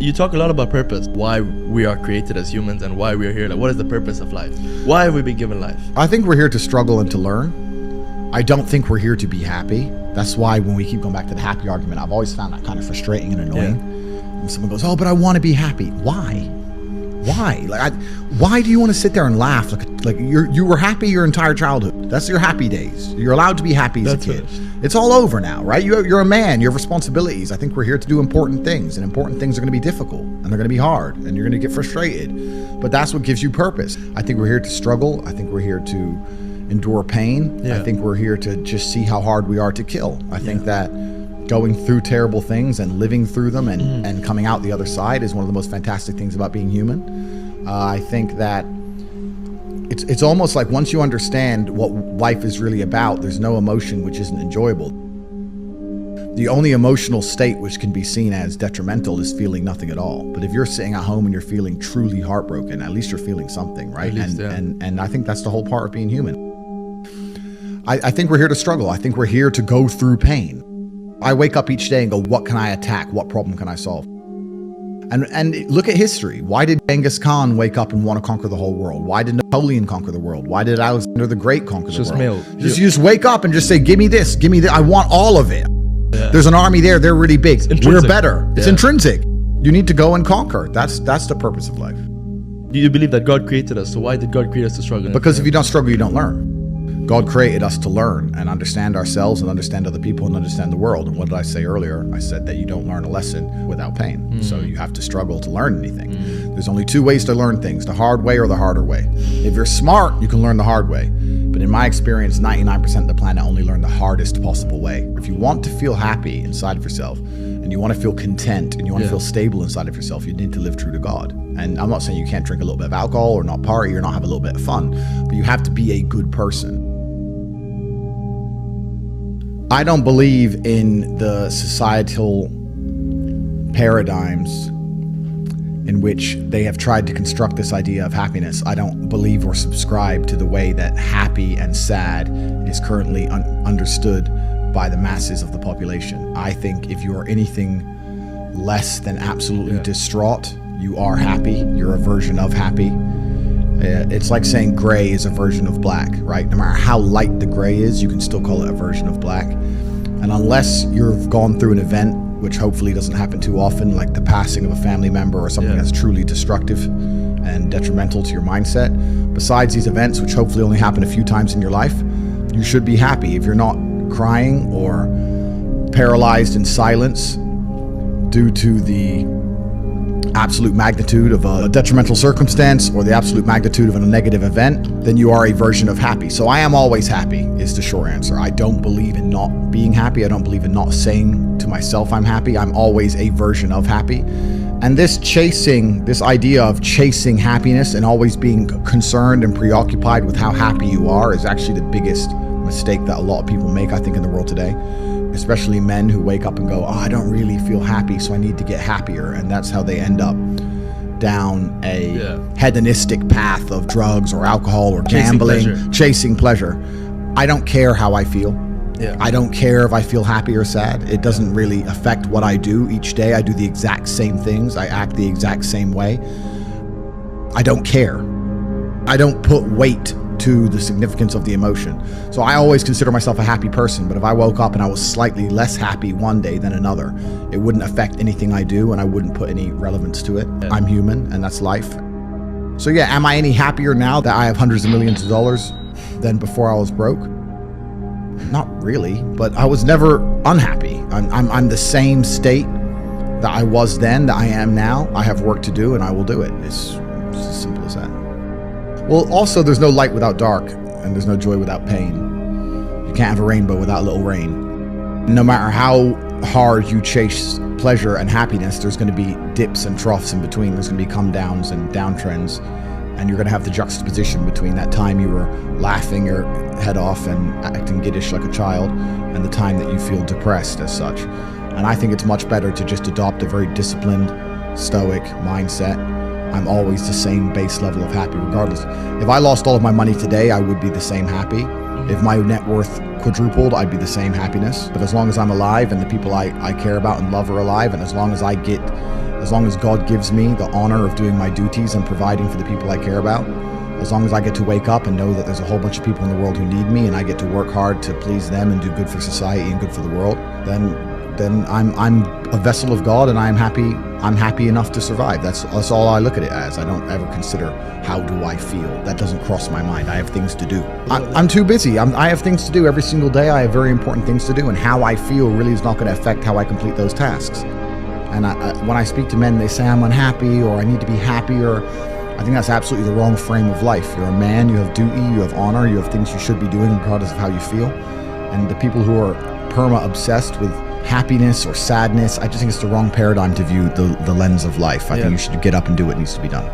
You talk a lot about purpose, why we are created as humans and why we are here. Like, what is the purpose of life? Why have we been given life? I think we're here to struggle and to learn. I don't think we're here to be happy. That's why when we keep going back to the happy argument, I've always found that kind of frustrating and annoying. When someone goes, oh, but I want to be happy. Why? Why do you want to sit there and laugh like you were happy your entire childhood? That's your happy days. You're allowed to be happy as a kid. Finished. It's all over now, right? You're a man. You have responsibilities. I think we're here to do important things, and important things are going to be difficult, and they're going to be hard, and you're going to get frustrated. But that's what gives you purpose. I think we're here to struggle. I think we're here to endure pain. I think we're here to just see how hard we are to kill. I think that going through terrible things and living through them and coming out the other side is one of the most fantastic things about being human. I think that it's almost like once you understand what life is really about, there's no emotion which isn't enjoyable. The only emotional state which can be seen as detrimental is feeling nothing at all. But if you're sitting at home and you're feeling truly heartbroken, at least you're feeling something, right? And I think that's the whole part of being human. I think we're here to struggle. I think we're here to go through pain. I wake up each day and go, what can I attack? What problem can I solve? And look at history. Why did Genghis Khan wake up and want to conquer the whole world? Why did Napoleon conquer the world? Why did Alexander the Great conquer the world? You just wake up and just say, give me this, give me that. I want all of it. Yeah. There's an army there. They're really big. We're better. It's intrinsic. You need to go and conquer. That's the purpose of life. Do you believe that God created us? So why did God create us to struggle? Because if you don't struggle, you don't learn. God created us to learn and understand ourselves and understand other people and understand the world. And what did I say earlier? I said that you don't learn a lesson without pain. So you have to struggle to learn anything. There's only two ways to learn things, the hard way or the harder way. If you're smart, you can learn the hard way. But in my experience, 99% of the planet only learn the hardest possible way. If you want to feel happy inside of yourself and you want to feel content and you want to feel stable inside of yourself, you need to live true to God. And I'm not saying you can't drink a little bit of alcohol or not party or not have a little bit of fun, but you have to be a good person. I don't believe in the societal paradigms in which they have tried to construct this idea of happiness. I don't believe or subscribe to the way that happy and sad is currently understood by the masses of the population. I think if you are anything less than absolutely distraught, you are happy. You're a version of happy. It's like saying gray is a version of black, right? No matter how light the gray is, you can still call it a version of black. And unless you've gone through an event, which hopefully doesn't happen too often, like the passing of a family member or something that's truly destructive and detrimental to your mindset, besides these events, which hopefully only happen a few times in your life, you should be happy. If you're not crying or paralyzed in silence due to the absolute magnitude of a detrimental circumstance or the absolute magnitude of a negative event, then you are a version of happy. So I am always happy is the short answer. I don't believe in not being happy. I don't believe in not saying to myself I'm happy. I'm always a version of happy. And this idea of chasing happiness and always being concerned and preoccupied with how happy you are is actually the biggest mistake that a lot of people make, I think, in the world today. Especially men who wake up and go, oh, I don't really feel happy, so I need to get happier. And that's how they end up down a hedonistic path of drugs or alcohol or gambling, chasing pleasure. I don't care how I feel. I don't care if I feel happy or sad. It doesn't really affect what I do each day. I do the exact same things. I act the exact same way. I don't care. I don't put weight to the significance of the emotion. So I always consider myself a happy person, but if I woke up and I was slightly less happy one day than another, it wouldn't affect anything I do and I wouldn't put any relevance to it. I'm human and that's life. So yeah, am I any happier now that I have hundreds of millions of dollars than before I was broke? Not really, but I was never unhappy. I'm the same state that I was then, that I am now. I have work to do and I will do it. It's as simple as that. Well, also, there's no light without dark, and there's no joy without pain. You can't have a rainbow without a little rain. No matter how hard you chase pleasure and happiness, there's going to be dips and troughs in between. There's going to be come downs and downtrends, and you're going to have the juxtaposition between that time you were laughing your head off and acting giddish like a child, and the time that you feel depressed as such. And I think it's much better to just adopt a very disciplined, stoic mindset. I'm always the same base level of happy regardless. If I lost all of my money today, I would be the same happy. If my net worth quadrupled, I'd be the same happiness. But as long as I'm alive and the people I care about and love are alive, and as long as I get as long as God gives me the honor of doing my duties and providing for the people I care about, as long as I get to wake up and know that there's a whole bunch of people in the world who need me and I get to work hard to please them and do good for society and good for the world, then I'm a vessel of God, and I'm happy enough to survive. That's all I look at it as. I don't ever consider how do I feel. That doesn't cross my mind. I have things to do. I'm too busy. I have things to do every single day. I have very important things to do, and how I feel really is not going to affect how I complete those tasks. And when I speak to men, they say I'm unhappy or I need to be happier. I think that's absolutely the wrong frame of life. You're a man, you have duty, you have honor, you have things you should be doing regardless of how you feel. And the people who are perma-obsessed with happiness or sadness, I just think it's the wrong paradigm to view the lens of life. I think you should get up and do what needs to be done.